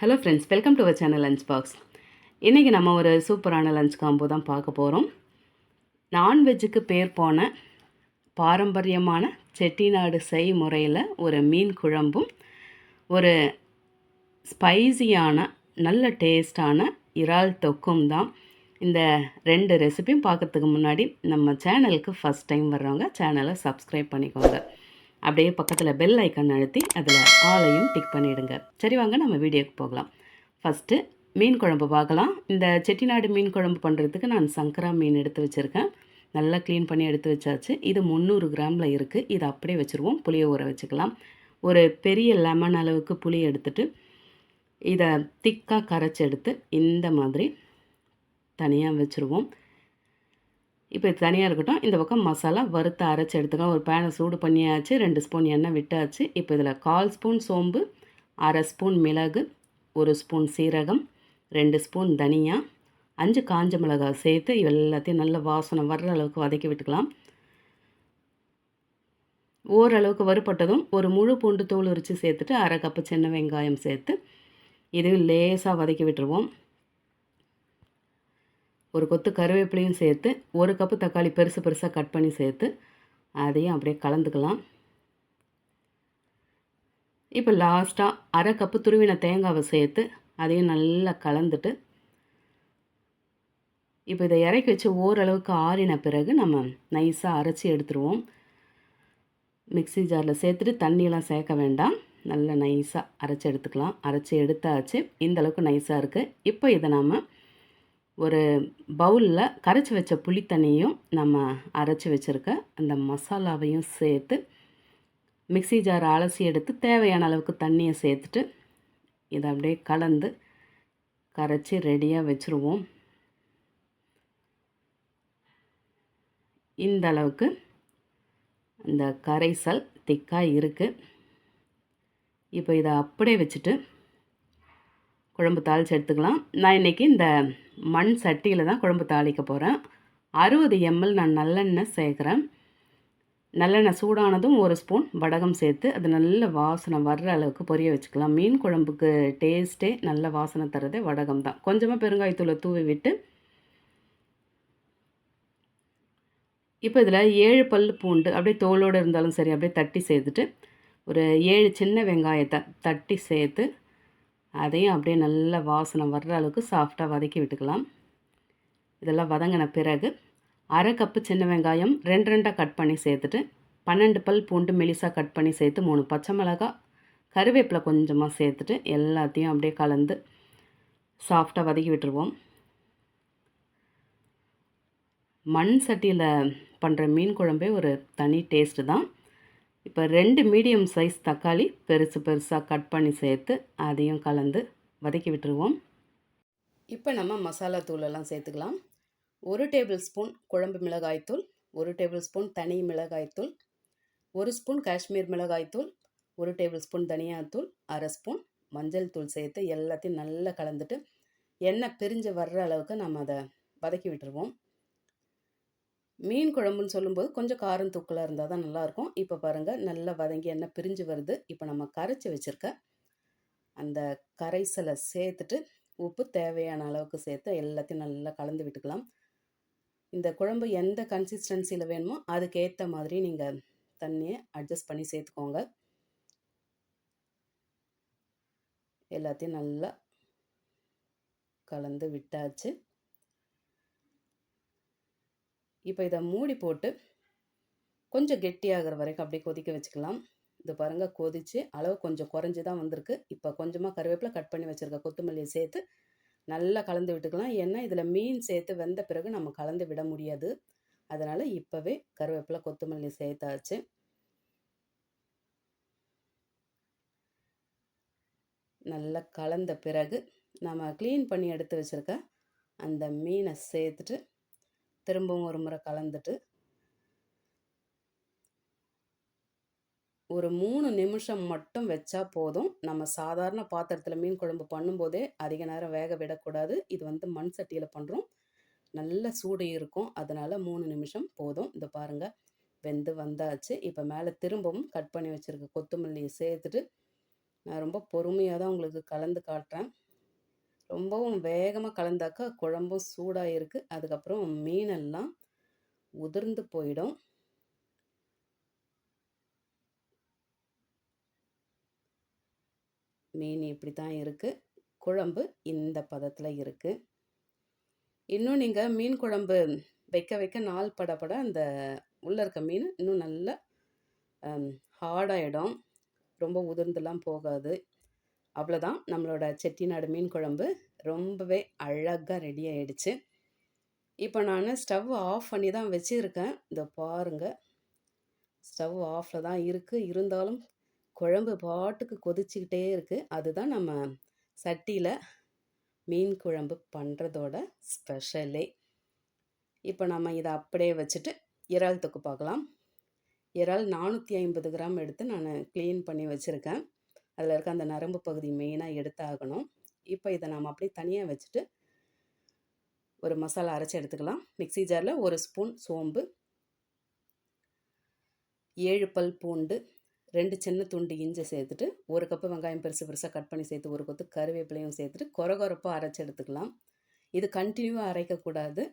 Hello friends, welcome to our channel lunch box. இன்றைக்கி நம்ம ஒரு சூப்பரான லஞ்ச் காம்போ தான் பார்க்க போகிறோம். நான்வெஜ்ஜுக்கு பேர் போன பாரம்பரியமான செட்டிநாடு செய்முறையில் ஒரு மீன் குழம்பும் ஒரு ஸ்பைசியான நல்ல டேஸ்டான இறால் தொக்கும் தான். இந்த ரெண்டு ரெசிபியும் பார்க்குறதுக்கு முன்னாடி நம்ம சேனலுக்கு ஃபஸ்ட் டைம் வர்றவங்க சேனலை சப்ஸ்கிரைப் பண்ணிக்கோங்க. அப்படியே பக்கத்தில் பெல் ஐக்கான் அழுத்தி அதில் ஆளையும் டிக் பண்ணிவிடுங்க. சரி, வாங்க நம்ம வீடியோக்கு போகலாம். ஃபஸ்ட்டு மீன் குழம்பு பார்க்கலாம். இந்த செட்டிநாடு மீன் குழம்பு பண்ணுறதுக்கு நான் சங்கரா மீன் எடுத்து வச்சுருக்கேன். நல்லா க்ளீன் பண்ணி எடுத்து வச்சாச்சு. இது 300 கிராமில் இருக்குது. இதை அப்படியே வச்சுருவோம். புளியை ஊற வச்சுக்கலாம். ஒரு பெரிய லெமன் அளவுக்கு புளி எடுத்துட்டு இதை திக்காக கரைச்சி எடுத்து இந்த மாதிரி தனியாக வச்சுருவோம். இப்போ இது தனியாக இருக்கட்டும். இந்த பக்கம் மசாலா வறுத்து அரைச்சி எடுத்துக்கலாம். ஒரு பேனை சூடு பண்ணியாச்சு. 2 ஸ்பூன் எண்ணெய் விட்டாச்சு. இப்போ இதில் 1/4 ஸ்பூன் சோம்பு, 1/2 ஸ்பூன் மிளகு, 1 ஸ்பூன் சீரகம், 2 ஸ்பூன் தனியா, 5 காஞ்ச மிளகாய் சேர்த்து எல்லாத்தையும் நல்ல வாசனை வர்ற அளவுக்கு வதக்கி விட்டுக்கலாம். ஓரளவுக்கு வறுபட்டதும் ஒரு முழு பூண்டு தோல் உரித்து சேர்த்துட்டு 1/2 கப்பு சின்ன வெங்காயம் சேர்த்து இதையும் லேசாக வதக்கி விட்டுருவோம். ஒரு கொத்து கருவேப்பிலையும் சேர்த்து 1 கப்பு தக்காளி பெருசு பெருசாக கட் பண்ணி சேர்த்து அதையும் அப்படியே கலந்துக்கலாம். இப்போ லாஸ்ட்டாக 1/2 கப்பு துருவின தேங்காவை சேர்த்து அதையும் நல்லா கலந்துட்டு இப்போ இதை இறக்கி வச்சு ஓரளவுக்கு ஆறின பிறகு நம்ம நைஸாக அரைச்சி எடுத்துருவோம். மிக்ஸி ஜாரில் சேர்த்துட்டு தண்ணியெல்லாம் சேர்க்க வேண்டாம். நல்லா நைஸாக அரைச்சி எடுத்துக்கலாம். அரைச்சி எடுத்தாச்சு. இந்தளவுக்கு நைஸாக இருக்குது. இப்போ இதை நாம் ஒரு பவுலில் கரைச்சி வச்ச புளி தண்ணியும் நம்ம அரைச்சி வச்சுருக்க அந்த மசாலாவையும் சேர்த்து மிக்ஸி ஜார் அலசி எடுத்து தேவையான அளவுக்கு தண்ணியை சேர்த்துட்டு இதை அப்படியே கலந்து கரைச்சி ரெடியாக வச்சுருவோம். இந்த அளவுக்கு இந்த கரைசல் திக்காக இருக்குது. இப்போ இதை அப்படியே வச்சுட்டு குழம்பு தாளித்து எடுத்துக்கலாம். நான் இன்றைக்கி இந்த மண் சட்டியில் தான் குழம்பு தாளிக்க போகிறேன். 60 ml நான் நல்லெண்ணெய் சேர்க்குறேன். நல்லெண்ணெய் சூடானதும் 1 ஸ்பூன் வடகம் சேர்த்து அது நல்ல வாசனை வர்ற அளவுக்கு பொரிய வச்சுக்கலாம். மீன் குழம்புக்கு டேஸ்ட்டே நல்ல வாசனை தரதே வடகம் தான். கொஞ்சமாக பெருங்காயத்தூளை தூவி விட்டு இப்போ இதில் 7 பல் பூண்டு அப்படியே தோலோடு இருந்தாலும் சரி அப்படியே தட்டி சேர்த்துட்டு ஒரு 7 சின்ன வெங்காயத்தை தட்டி சேர்த்து அதையும் அப்படியே நல்ல வாசனை வர்ற அளவுக்கு சாஃப்டாக வதக்கி விட்டுக்கலாம். இதெல்லாம் வதங்கின பிறகு 1/2 கப்பு சின்ன வெங்காயம் 2 கட் பண்ணி சேர்த்துட்டு 12 பல் பூண்டு மெலிசாக கட் பண்ணி சேர்த்து 3 பச்சை மிளகாய் கருவேப்பிலை கொஞ்சமாக சேர்த்துட்டு எல்லாத்தையும் அப்படியே கலந்து சாஃப்டாக வதக்கி விட்டுருவோம். மண் சட்டியில் பண்ணுற மீன் குழம்பே ஒரு தனி டேஸ்ட்டு தான். இப்போ 2 மீடியம் சைஸ் தக்காளி பெருசு பெருசாக கட் பண்ணி சேர்த்து அதையும் கலந்து வதக்கி விட்டுருவோம். இப்போ நம்ம மசாலா தூளெல்லாம் சேர்த்துக்கலாம். 1 டேபிள் ஸ்பூன் குழம்பு மிளகாய்த்தூள், 1 டேபிள் ஸ்பூன் தனி மிளகாய்த்தூள், 1 ஸ்பூன் காஷ்மீர் மிளகாய்த்தூள், 1 டேபிள் ஸ்பூன் தனியாத்தூள், 1/2 ஸ்பூன் மஞ்சள் தூள் சேர்த்து எல்லாத்தையும் நல்லா கலந்துட்டு எண்ணெய் பிரிஞ்சு வர்ற அளவுக்கு நம்ம அதை வதக்கி விட்டுருவோம். மீன் குழம்புன்னு சொல்லும்போது கொஞ்சம் காரம் தூக்கலாக இருந்தால் தான் நல்லாயிருக்கும். இப்போ பாருங்கள், நல்லா வதங்கி எண்ணெய் பிரிஞ்சு வருது. இப்போ நம்ம கரைச்சி வச்சுருக்க அந்த கரைசலை சேர்த்துட்டு உப்பு தேவையான அளவுக்கு சேர்த்து எல்லாத்தையும் நல்லா கலந்து விட்டுக்கலாம். இந்த குழம்பு எந்த கன்சிஸ்டன்சியில் வேணுமோ அதுக்கேற்ற மாதிரி நீங்கள் தண்ணியை அட்ஜஸ்ட் பண்ணி சேர்த்துக்கோங்க. எல்லாத்தையும் நல்லா கலந்து விட்டாச்சு. இப்போ இதை மூடி போட்டு கொஞ்சம் கெட்டியாகிற வரைக்கும் அப்படியே கொதிக்க வச்சுக்கலாம். இது பாருங்கள், கொதித்து அளவு கொஞ்சம் குறைஞ்சி தான் வந்திருக்கு. இப்போ கொஞ்சமாக கருவேப்பிலை கட் பண்ணி வச்சுருக்க கொத்தமல்லியை சேர்த்து நல்லா கலந்து விட்டுக்கலாம். ஏன்னா இதில் மீன் சேர்த்து வெந்த பிறகு நம்ம கலந்து விட முடியாது. அதனால் இப்போவே கருவேப்பிலை கொத்தமல்லி சேர்த்தாச்சு. நல்லா கலந்த பிறகு நம்ம க்ளீன் பண்ணி எடுத்து வச்சுருக்க அந்த மீனை சேர்த்துட்டு திரும்பவும் ஒரு முறை கலந்துட்டு ஒரு 3 நிமிஷம் மட்டும் வச்சா போதும். நம்ம சாதாரண பாத்திரத்தில் மீன் குழம்பு பண்ணும்போதே அதிக நேரம் வேக விடக்கூடாது. இது மண் சட்டியில் பண்ணுறோம். நல்ல சூடு இருக்கும். அதனால் 3 நிமிஷம் போதும். இதை பாருங்கள், வெந்து வந்தாச்சு. இப்போ மேலே திரும்பவும் கட் பண்ணி வச்சுருக்க கொத்தமல்லியை சேர்த்துட்டு நான் ரொம்ப பொறுமையாக தான் உங்களுக்கு கலந்து காட்டுறேன். ரொம்பவும் வேகமாக கலந்தாக்கா குழம்பும் சூடாக இருக்குது. அதுக்கப்புறம் மீனெல்லாம் உதிர்ந்து போயிடும். மீன் இப்படி தான் இருக்குது. குழம்பு இந்த பதத்தில் இருக்குது. இன்னும் நீங்கள் மீன் குழம்பு வைக்க வைக்க நாள் படப்பட அந்த உள்ளே இருக்க மீன் இன்னும் நல்லா ஹார்டாகிடும். ரொம்ப உதிர்ந்துலாம் போகாது. அவ்வளோதான், நம்மளோட செட்டிநாடு மீன் குழம்பு ரொம்பவே அழகாக ரெடி ஆகிடுச்சு. இப்போ நான் ஸ்டவ் ஆஃப் பண்ணி தான் வச்சுருக்கேன். இதை பாருங்கள், ஸ்டவ் ஆஃபில் தான் இருக்குது. இருந்தாலும் குழம்பு பாட்டுக்கு கொதிச்சுக்கிட்டே இருக்குது. அதுதான் நம்ம சட்டியில் மீன் குழம்பு பண்ணுறதோட ஸ்பெஷலே. இப்போ நம்ம இதை அப்படியே வச்சுட்டு இறால் தொக்கு பார்க்கலாம். இறால் 450 கிராம் எடுத்து நான் க்ளீன் பண்ணி வச்சுருக்கேன். அதில் இருக்க அந்த நரம்பு பகுதி மெயினாக எடுத்தாகணும். இப்போ இதை நம்ம அப்படியே தனியாக வச்சுட்டு ஒரு மசாலா அரைச்சி எடுத்துக்கலாம். மிக்ஸி ஜாரில் 1 ஸ்பூன் சோம்பு, 7 பல் பூண்டு, 2 சின்ன துண்டு இஞ்சி சேர்த்துட்டு 1 கப்பு வெங்காயம் பெருசு பெருசாக கட் பண்ணி சேர்த்து 1 கொத்து கருவேப்பிலையும் சேர்த்துட்டு கொரகொரப்பாக அரைச்சி எடுத்துக்கலாம். இது கண்டினியூவாக அரைக்கக்கூடாது.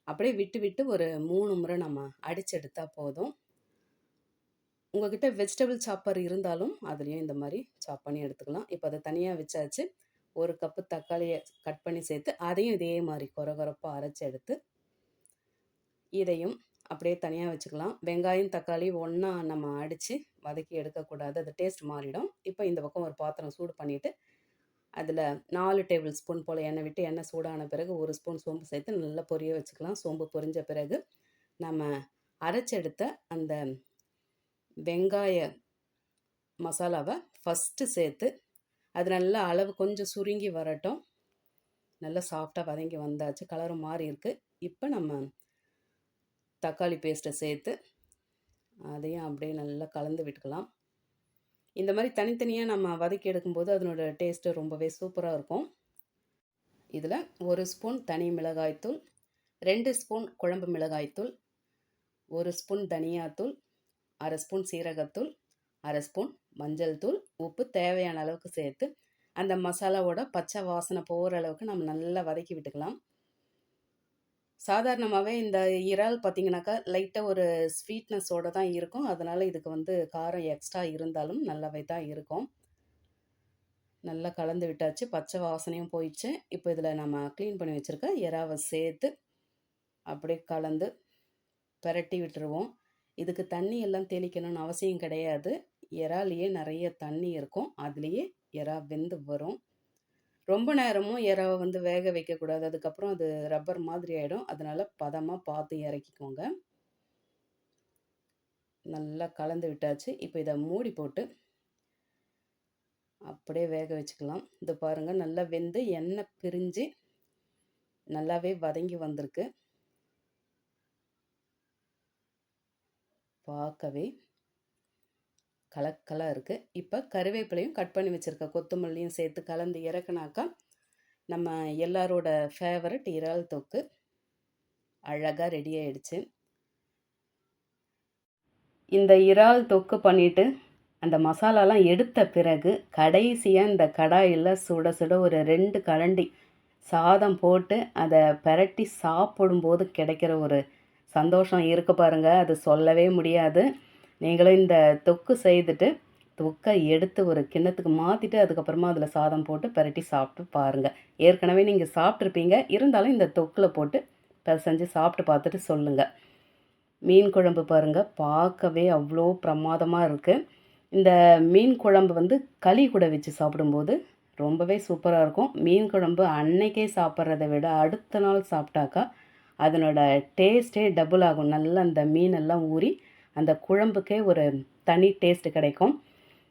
அப்படியே விட்டு விட்டு ஒரு 3 முறை நம்ம அடித்து எடுத்தால் போதும். உங்கள்கிட்ட வெஜிடபிள் சாப்பர் இருந்தாலும் அதுலேயும் இந்த மாதிரி சாப் பண்ணி எடுத்துக்கலாம். இப்போ அதை தனியாக வச்சாச்சு. 1 கப்பு தக்காளியை கட் பண்ணி சேர்த்து அதையும் இதே மாதிரி கொரகொரப்பாக அரைச்சி எடுத்து இதையும் அப்படியே தனியாக வச்சுக்கலாம். வெங்காயம் தக்காளி ஒன்றா நம்ம அடித்து வதக்கி எடுக்கக்கூடாது, அது டேஸ்ட் மாறிடும். இப்போ இந்த பக்கம் ஒரு பாத்திரம் சூடு பண்ணிவிட்டு அதில் 4 டேபிள் ஸ்பூன் போல் எண்ணெய் விட்டு எண்ணெய் சூடான பிறகு 1 ஸ்பூன் சோம்பு சேர்த்து நல்லா பொரிய வச்சுக்கலாம். சோம்பு பொரிஞ்ச பிறகு நம்ம அரைச்செடுத்த அந்த வெங்காய மசாலாவை ஃபஸ்ட்டு சேர்த்து அது நல்லா அளவு கொஞ்சம் சுருங்கி வரட்டும். நல்லா சாஃப்டாக வதங்கி வந்தாச்சு, கலரும் மாறி இருக்குது. இப்போ நம்ம தக்காளி பேஸ்ட்டை சேர்த்து அதையும் அப்படியே நல்லா கலந்து விட்டுக்கலாம். இந்த மாதிரி தனித்தனியாக நம்ம வதக்கி எடுக்கும்போது அதனோட டேஸ்ட்டு ரொம்பவே சூப்பராக இருக்கும். இதில் 1 ஸ்பூன் தனி மிளகாய்த்தூள், 2 ஸ்பூன் குழம்பு மிளகாய்த்தூள், 1 ஸ்பூன் தனியாத்தூள், 1/2 ஸ்பூன் சீரகத்தூள், 1/2 ஸ்பூன் மஞ்சள் தூள், உப்பு தேவையான அளவுக்கு சேர்த்து அந்த மசாலாவோட பச்சை வாசனை போகிற அளவுக்கு நம்ம நல்லா வதக்கி விட்டுக்கலாம். சாதாரணமாகவே இந்த இறால் பார்த்திங்கனாக்கா லைட்டாக ஒரு ஸ்வீட்னஸோடு தான் இருக்கும். அதனால் இதுக்கு காரம் எக்ஸ்ட்ரா இருந்தாலும் நல்லாவே தான் இருக்கும். நல்லா கலந்து விட்டாச்சு, பச்சை வாசனையும் போயிடுச்சு. இப்போ இதில் நம்ம க்ளீன் பண்ணி வச்சுருக்க இறாவை சேர்த்து அப்படியே கலந்து பிரட்டி விட்டுருவோம். இதுக்கு தண்ணி எல்லாம் தெளிக்கணும்னு அவசியம் கிடையாது. இறாலையே நிறைய தண்ணி இருக்கும், அதுலேயே இறா வெந்து வரும். ரொம்ப நேரமும் இறாவை வேக வைக்கக்கூடாது, அதுக்கப்புறம் அது ரப்பர் மாதிரி ஆகிடும். அதனால் பதமாக பார்த்து இறக்கிக்கோங்க. நல்லா கலந்து விட்டாச்சு. இப்போ இதை மூடி போட்டு அப்படியே வேக வச்சுக்கலாம். இது பாருங்கள், நல்லா வெந்து எண்ணெய் பிரிஞ்சு நல்லாவே வதங்கி வந்திருக்கு. பார்க்கவே கலக்கலாக இருக்குது. இப்போ கருவேப்பிலையும் கட் பண்ணி வச்சுருக்க கொத்தமல்லியும் சேர்த்து கலந்து இறக்குனாக்கா நம்ம எல்லாரோட ஃபேவரட் இறால் தொக்கு அழகாக ரெடி ஆகிடுச்சு. இந்த இறால் தொக்கு பண்ணிவிட்டு அந்த மசாலாலாம் எடுத்த பிறகு கடைசியாக இந்த கடாயில் சுட சுட ஒரு 2 கரண்டி சாதம் போட்டு அதை பிரட்டி சாப்பிடும்போது கிடைக்கிற ஒரு சந்தோஷம் இருக்க பாருங்கள், அது சொல்லவே முடியாது. நீங்களும் இந்த தொக்கு செய்துட்டு தொக்கை எடுத்து ஒரு கிண்ணத்துக்கு மாற்றிட்டு அதுக்கப்புறமா அதில் சாதம் போட்டு பிரட்டி சாப்பிட்டு பாருங்கள். ஏற்கனவே நீங்கள் சாப்பிட்ருப்பீங்க, இருந்தாலும் இந்த தொக்கில் போட்டு பிசைஞ்சு சாப்பிட்டு பார்த்துட்டு சொல்லுங்கள். மீன் குழம்பு பாருங்கள், பார்க்கவே அவ்வளோ பிரமாதமாக இருக்குது. இந்த மீன் குழம்பு களி கூட வச்சு சாப்பிடும்போது ரொம்பவே சூப்பராக இருக்கும். மீன் குழம்பு அன்னைக்கே சாப்பிட்றத விட அடுத்த நாள் சாப்பிட்டாக்கா அதனோட டேஸ்ட்டே டபுள் ஆகும். நல்லா அந்த மீனெல்லாம் ஊறி அந்த குழம்புக்கே ஒரு தனி டேஸ்ட்டு கிடைக்கும்.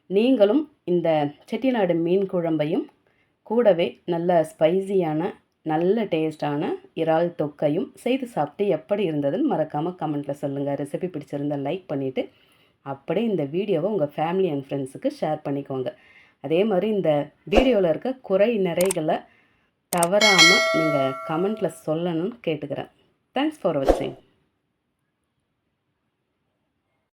நீங்களும் இந்த செட்டிநாடு மீன் குழம்பையும் கூடவே நல்ல ஸ்பைசியான நல்ல டேஸ்டான இறால் தொக்கையும் செய்து சாப்பிட்டு எப்படி இருந்ததுன்னு மறக்காமல் கமெண்ட்டில் சொல்லுங்கள். ரெசிபி பிடிச்சிருந்தால் லைக் பண்ணிவிட்டு அப்படியே இந்த வீடியோவை உங்கள் ஃபேமிலி அண்ட் ஃப்ரெண்ட்ஸுக்கு ஷேர் பண்ணிக்கோங்க. அதே மாதிரி இந்த வீடியோவில் இருக்க குறை நிறைகளை தவறாமல் நீங்கள் கமெண்ட்டில் சொல்லணும்னு கேட்டுக்கிறேன். தேங்க்ஸ் ஃபார் வாட்சிங்.